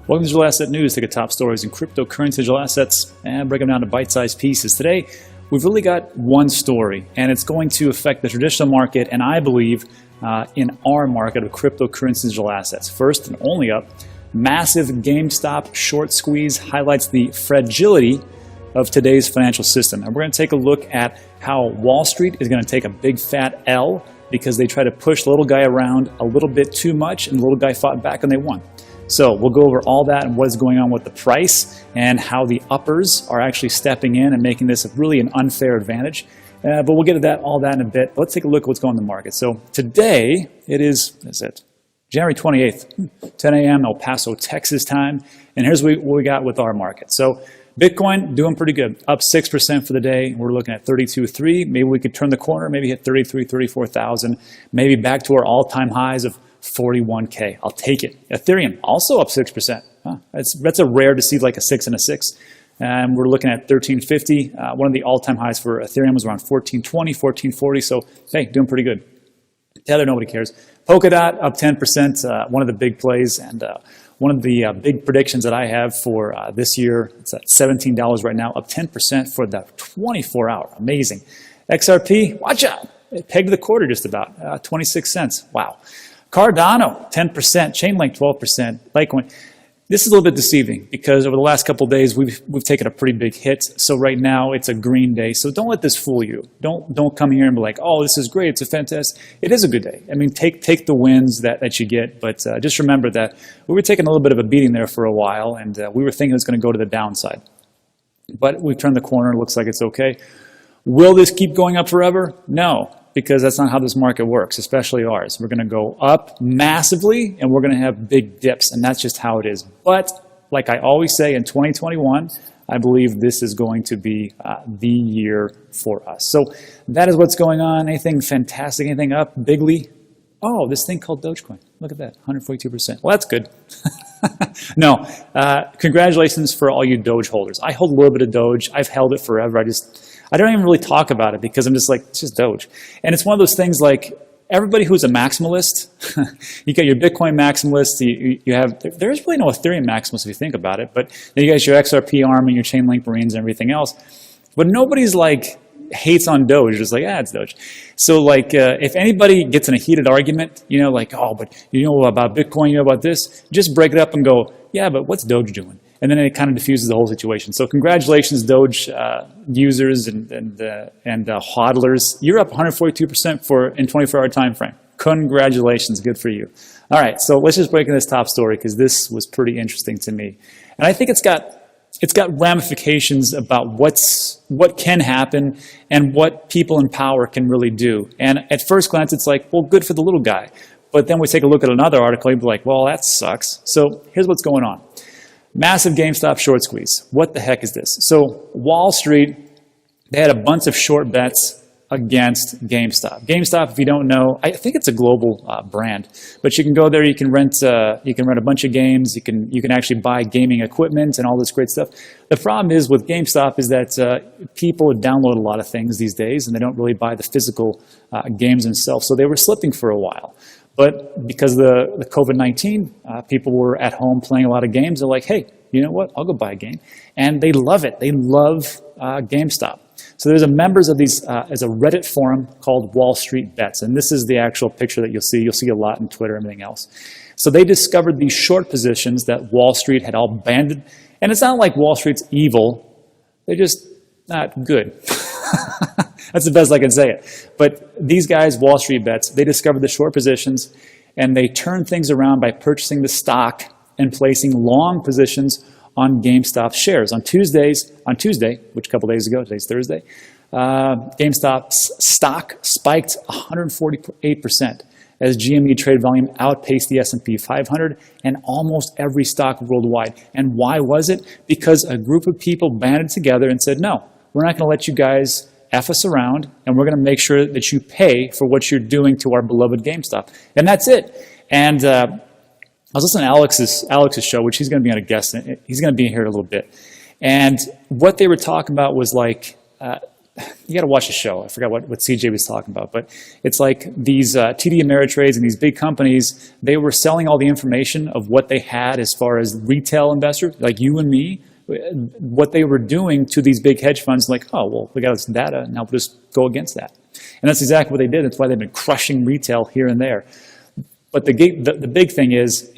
Welcome to Digital Asset News. Take the top stories in cryptocurrency, digital assets, and break them down to bite-sized pieces. Today, we've really got one story, and it's going to affect the traditional market, and I believe in our market of cryptocurrency digital assets. First and only up, massive GameStop short squeeze highlights the fragility of today's financial system. And we're going to take a look at how Wall Street is going to take a big fat L because they try to push the little guy around a little bit too much, and the little guy fought back and they won. So we'll go over all that and what is going on with the price and how the uppers are actually stepping in and making this really an unfair advantage. But we'll get to that, all that in a bit. Let's take a look at what's going on in the market. So today it is January 28th, 10 a.m. El Paso, Texas time. And here's what we got with our market. So Bitcoin doing pretty good, up 6% for the day. We're looking at 32.3. Maybe we could turn the corner, maybe hit 33, 34,000, maybe back to our all-time highs of 41K. I'll take it. Ethereum also up 6%. Huh. That's a rare to see like a 6 and a 6. And we're looking at 1350. One of the all-time highs for Ethereum was around 1420, 1440. So hey, doing pretty good. Tether, nobody cares. Polkadot up 10%. One of the big plays, and one of the big predictions that I have for this year. It's at $17 right now, up 10% for the 24-hour. Amazing. XRP, watch out. It pegged the quarter just about, 26 cents. Wow. Cardano, 10%, Chainlink, 12%, Litecoin. This is a little bit deceiving because over the last couple of days, we've taken a pretty big hit. So right now, it's a green day. So don't let this fool you. Don't come here and be like, oh, this is great. It's a fantastic. It is a good day. I mean, take the wins that you get. But just remember that we were taking a little bit of a beating there for a while, and we were thinking it was going to go to the downside. But we've turned the corner. It looks like it's okay. Will this keep going up forever? No, because that's not how this market works, especially ours. We're going to go up massively, and we're going to have big dips, and that's just how it is. But like I always say, in 2021, I believe this is going to be the year for us. So that is what's going on. Anything fantastic? Anything up bigly? Oh, this thing called Dogecoin. Look at that, 142%. Well, that's good. No, congratulations for all you Doge holders. I hold a little bit of Doge. I've held it forever. I don't even really talk about it because I'm just like, it's just Doge. And it's one of those things like everybody who's a maximalist, you got your Bitcoin maximalist, you have, there's really no Ethereum maximalist if you think about it, but then you got your XRP army, your Chainlink Marines and everything else. But nobody's like hates on Doge, you're just like, it's Doge. So like if anybody gets in a heated argument, you know, like, oh, but you know about Bitcoin, you know about this, just break it up and go, yeah, but what's Doge doing? And then it kind of diffuses the whole situation. So congratulations, Doge users and hodlers. You're up 142% in 24-hour time frame. Congratulations, good for you. All right, so let's just break in this top story because this was pretty interesting to me. And I think it's got ramifications about what can happen and what people in power can really do. And at first glance, it's like, well, good for the little guy. But then we take a look at another article, you'd be like, well, that sucks. So here's what's going on. Massive GameStop short squeeze. What the heck is this? So Wall Street, they had a bunch of short bets against GameStop. GameStop, if you don't know, I think it's a global brand, but you can go there, you can rent a bunch of games, you can actually buy gaming equipment and all this great stuff. The problem is with GameStop is that people download a lot of things these days and they don't really buy the physical games themselves. So they were slipping for a while. But because of the COVID-19, people were at home playing a lot of games. They're like, hey, you know what? I'll go buy a game. And they love it. They love GameStop. So there's members of these, as a Reddit forum called Wall Street Bets. And this is the actual picture that you'll see. You'll see a lot in Twitter and everything else. So they discovered these short positions that Wall Street had all abandoned. And it's not like Wall Street's evil. They're just not good. That's the best I can say it. But these guys, Wall Street Bets, they discovered the short positions and they turned things around by purchasing the stock and placing long positions on GameStop shares. On Tuesday, which a couple days ago, today's Thursday, GameStop's stock spiked 148% as GME trade volume outpaced the S&P 500 and almost every stock worldwide. And why was it? Because a group of people banded together and said, no, we're not going to let you guys F us around, and we're going to make sure that you pay for what you're doing to our beloved GameStop. And that's it. And I was listening to Alex's show, which he's going to be on a guest. He's going to be here in a little bit. And what they were talking about was like, you got to watch the show. I forgot what CJ was talking about, but it's like these TD Ameritrades and these big companies, they were selling all the information of what they had as far as retail investors, like you and me, what they were doing to these big hedge funds, like, oh, well, we got this data, now we'll just go against that. And that's exactly what they did. That's why they've been crushing retail here and there. But the big thing is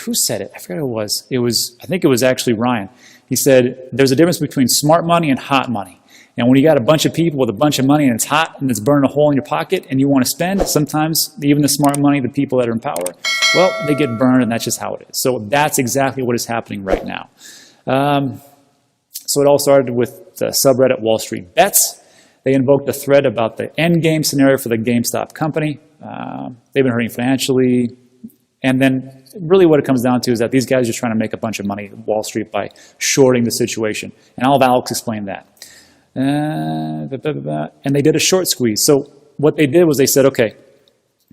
who said it? I forgot who it was. I think it was actually Ryan. He said, there's a difference between smart money and hot money. And when you got a bunch of people with a bunch of money and it's hot and it's burning a hole in your pocket and you want to spend, sometimes even the smart money, the people that are in power, well, they get burned, and that's just how it is. So that's exactly what is happening right now. So it all started with the subreddit Wall Street Bets. They invoked a thread about the end game scenario for the GameStop company. They've been hurting financially. And then really what it comes down to is that these guys are just trying to make a bunch of money at Wall Street by shorting the situation. And I'll have Alex explain that. And they did a short squeeze. So what they did was they said, okay,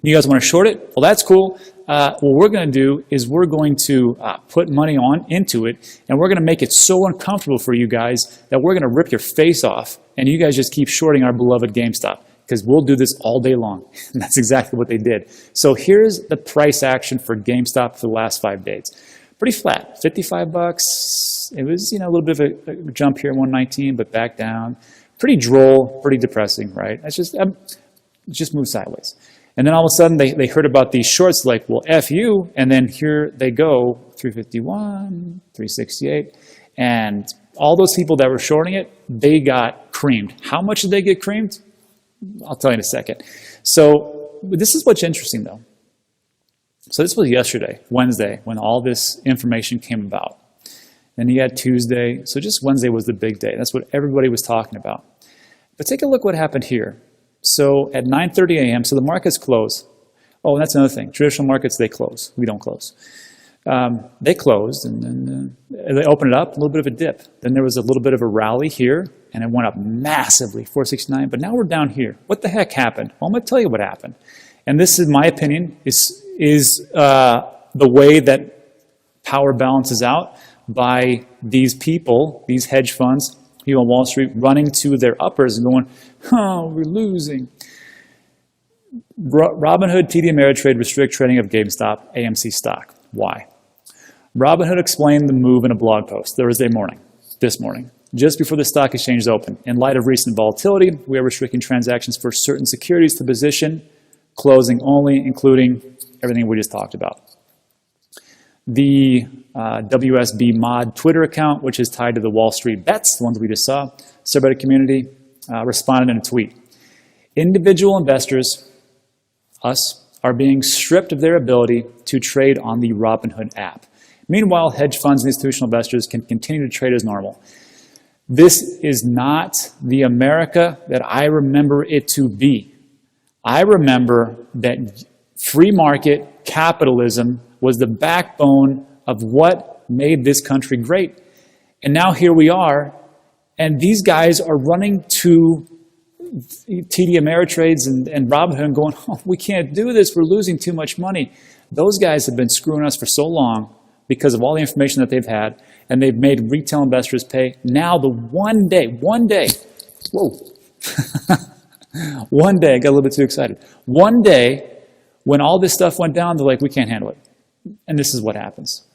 you guys want to short it? Well, that's cool. What we're going to do is we're going to put money into it, and we're going to make it so uncomfortable for you guys that we're going to rip your face off, and you guys just keep shorting our beloved GameStop, because we'll do this all day long. And that's exactly what they did. So here's the price action for GameStop for the last 5 days. Pretty flat, 55 bucks. It was, a little bit of a jump here at 119, but back down. Pretty droll, pretty depressing, right? It's just moved sideways. And then all of a sudden they heard about these shorts, like, well, F you, and then here they go, 351, 368, and all those people that were shorting it, they got creamed. How much did they get creamed? I'll tell you in a second. So this is what's interesting, though. So this was yesterday, Wednesday, when all this information came about. Then you had Tuesday, so just Wednesday was the big day. That's what everybody was talking about. But take a look what happened here. So at 9:30 a.m., so the markets close. Oh, and that's another thing. Traditional markets, they close. We don't close. They closed, and then they opened it up, a little bit of a dip. Then there was a little bit of a rally here, and it went up massively, 469. But now we're down here. What the heck happened? Well, I'm going to tell you what happened. And this, in my opinion, is the way that power balances out by these people, these hedge funds, people on Wall Street, running to their uppers and going, oh, we're losing. Robinhood, TD Ameritrade restrict trading of GameStop, AMC stock. Why? Robinhood explained the move in a blog post Thursday morning, this morning, just before the stock exchange opened. In light of recent volatility, we are restricting transactions for certain securities to position, closing only, including everything we just talked about. The WSB Mod Twitter account, which is tied to the Wall Street Bets, the ones we just saw, subreddit community, responded in a tweet. Individual investors, us, are being stripped of their ability to trade on the Robinhood app. Meanwhile, hedge funds and institutional investors can continue to trade as normal. This is not the America that I remember it to be. I remember that free market capitalism was the backbone of what made this country great. And now here we are, and these guys are running to TD Ameritrades and Robinhood and going, oh, we can't do this, we're losing too much money. Those guys have been screwing us for so long because of all the information that they've had, and they've made retail investors pay. Now the one day, whoa, one day, I got a little bit too excited. One day, when all this stuff went down, they're like, we can't handle it. And this is what happens.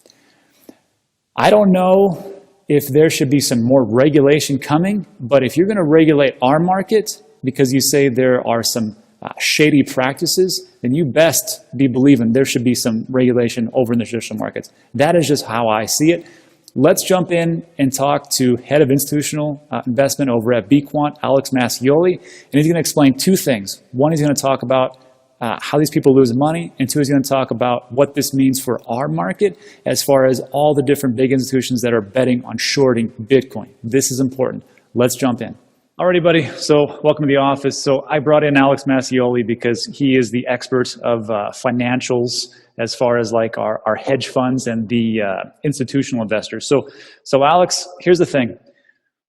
I don't know if there should be some more regulation coming, but if you're going to regulate our market because you say there are some shady practices, then you best be believing there should be some regulation over in the traditional markets. That is just how I see it. Let's jump in and talk to head of institutional investment over at bQuant, Alex Mascioli, and he's going to explain two things. One, he's going to talk about how these people lose money, and two, he's going to talk about what this means for our market as far as all the different big institutions that are betting on shorting Bitcoin. This is important. Let's jump in. Alrighty, buddy. So welcome to the office. So I brought in Alex Mascioli because he is the expert of financials as far as like our hedge funds and the institutional investors. So Alex, here's the thing.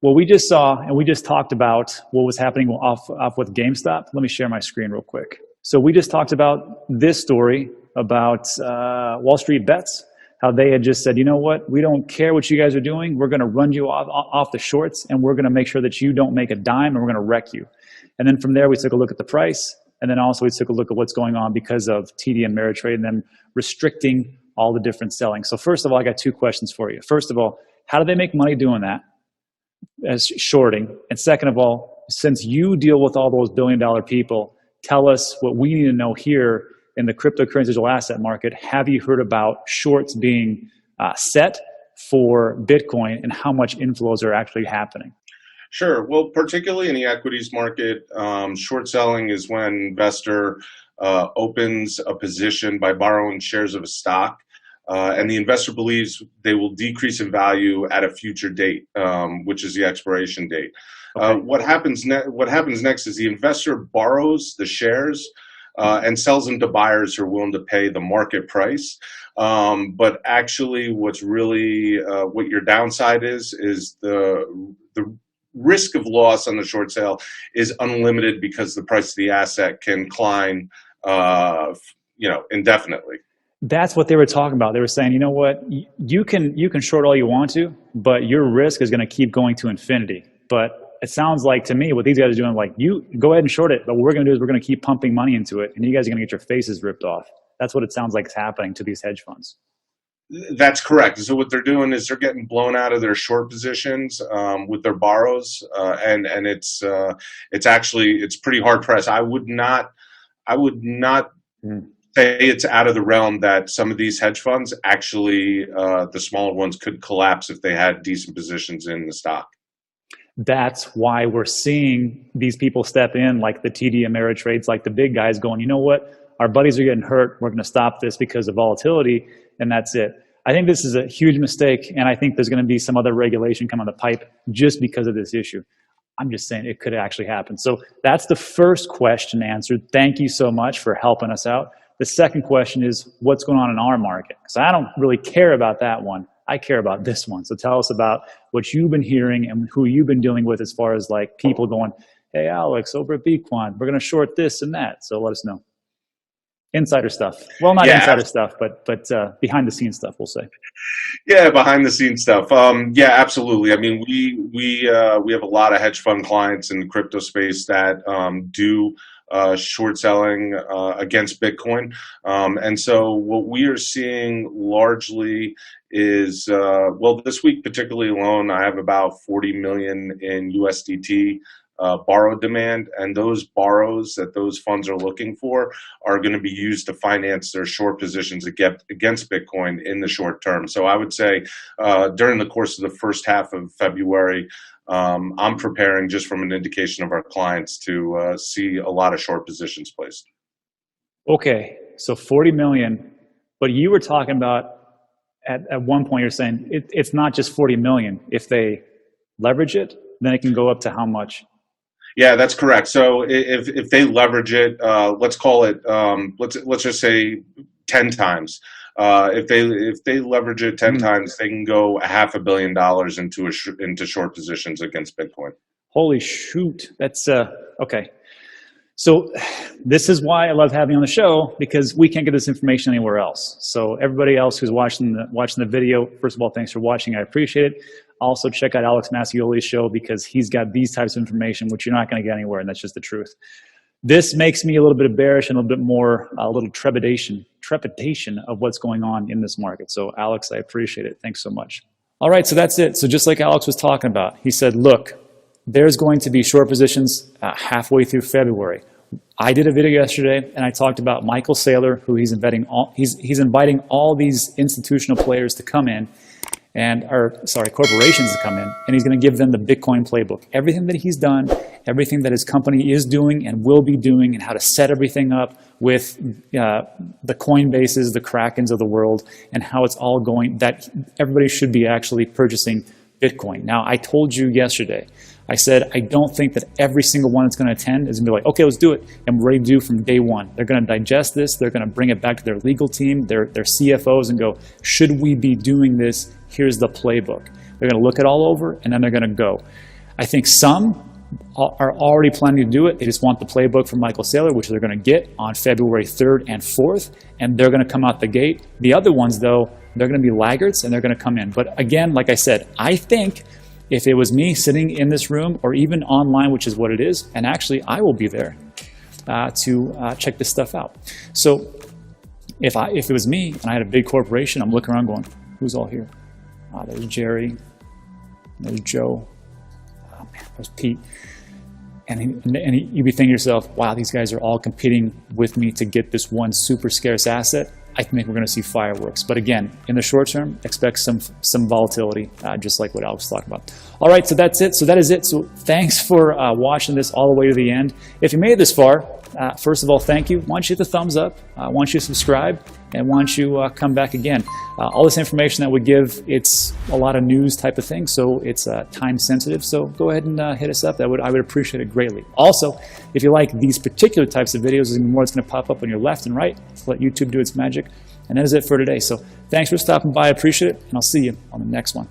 What we just saw, and we just talked about what was happening off with GameStop. Let me share my screen real quick. So we just talked about this story about Wall Street Bets. how they had just said, you know what, we don't care what you guys are doing. We're going to run you off the shorts, and we're going to make sure that you don't make a dime, and we're going to wreck you. And then from there, we took a look at the price. And then also we took a look at what's going on because of TD Ameritrade and them restricting all the different selling. So first of all, I got two questions for you. First of all, how do they make money doing that as shorting? And second of all, since you deal with all those billion-dollar people, tell us what we need to know here in the cryptocurrency digital asset market. Have you heard about shorts being set for Bitcoin and how much inflows are actually happening? Sure. Well, particularly in the equities market, short selling is when an investor opens a position by borrowing shares of a stock, and the investor believes they will decrease in value at a future date, which is the expiration date. Okay. What happens next is the investor borrows the shares and sells them to buyers who are willing to pay the market price. But actually, what's really what your downside is the risk of loss on the short sale is unlimited because the price of the asset can climb, indefinitely. That's what they were talking about. They were saying, you know what, you can short all you want to, but your risk is going to keep going to infinity. But it sounds like to me what these guys are doing, like, you go ahead and short it, but what we're going to do is we're going to keep pumping money into it, and you guys are going to get your faces ripped off. That's what it sounds like is happening to these hedge funds. That's correct. So what they're doing is they're getting blown out of their short positions with their borrows, and it's pretty hard pressed. I would not say it's out of the realm that some of these hedge funds actually, the smaller ones, could collapse if they had decent positions in the stock. That's why we're seeing these people step in, like the TD Ameritrades, like the big guys, going, you know what, our buddies are getting hurt. We're going to stop this because of volatility, and that's it. I think this is a huge mistake, and I think there's going to be some other regulation come on the pipe just because of this issue. I'm just saying it could actually happen. So that's the first question answered. Thank you so much for helping us out. The second question is, what's going on in our market? Because I don't really care about that one. I care about this one. So tell us about what you've been hearing and who you've been dealing with as far as like people going, hey, Alex, over at 𝗙𝗏𝗏, we're going to short this and that. So let us know. Insider stuff. Well, not insider stuff, but behind the scenes stuff, we'll say. Yeah, behind the scenes stuff. Yeah, absolutely. I mean, we have a lot of hedge fund clients in the crypto space that do short selling against Bitcoin. And so what we are seeing largely is, well, this week particularly alone, I have about 40 million in USDT borrow demand, and those borrows that those funds are looking for are going to be used to finance their short positions against Bitcoin in the short term. So I would say during the course of the first half of February, I'm preparing, just from an indication of our clients, to see a lot of short positions placed. Okay, so 40 million, but you were talking about at one point, you're saying it's not just 40 million. If they leverage it, then it can go up to how much? Yeah, that's correct. So if they leverage it, let's call it, let's just say 10 times. If they leverage it 10 times, they can go $500 million into short positions against Bitcoin. Holy shoot! That's okay. So this is why I love having you on the show, because we can't get this information anywhere else. So everybody else who's watching the video, first of all, thanks for watching. I appreciate it. Also, check out Alex Mascioli's show, because he's got these types of information which you're not going to get anywhere, and that's just the truth. This makes me a little bit bearish and a little bit more, a little trepidation of what's going on in this market. So Alex, I appreciate it. Thanks so much. All right, so that's it. So just like Alex was talking about, he said, look, there's going to be short positions halfway through February. I did a video yesterday, and I talked about Michael Saylor, who he's inviting all these institutional players to come in, corporations to come in, and he's going to give them the Bitcoin playbook. Everything that he's done, everything that his company is doing and will be doing, and how to set everything up with the Coinbases, the Krakens of the world, and how it's all going, that everybody should be actually purchasing Bitcoin. Now, I told you yesterday, I said, I don't think that every single one that's going to attend is going to be like, okay, let's do it, and we're ready to do from day one. They're going to digest this. They're going to bring it back to their legal team, their CFOs, and go, should we be doing this? Here's the playbook. They're going to look it all over, and then they're going to go. I think some are already planning to do it. They just want the playbook from Michael Saylor, which they're going to get on February 3rd and 4th, and they're going to come out the gate. The other ones, though, they're going to be laggards and they're going to come in. But again, like I said, I think if it was me sitting in this room or even online, which is what it is, and actually I will be there to check this stuff out. So if it was me and I had a big corporation, I'm looking around going, who's all here? There's Jerry, there's Joe, oh man, there's Pete. And you'd be thinking to yourself, wow, these guys are all competing with me to get this one super scarce asset. I think we're going to see fireworks. But again, in the short term, expect some volatility, just like what Alex was talking about. All right, so that's it. So that is it. So thanks for watching this all the way to the end. If you made it this far, first of all, thank you. Why don't you hit the thumbs up? Why don't you subscribe? And why don't you come back again? All this information that we give, it's a lot of news type of thing, so it's time sensitive. So go ahead and hit us up. I would appreciate it greatly. Also, if you like these particular types of videos, there's more that's going to pop up on your left and right. Let YouTube do its magic. And that is it for today. So thanks for stopping by. I appreciate it, and I'll see you on the next one.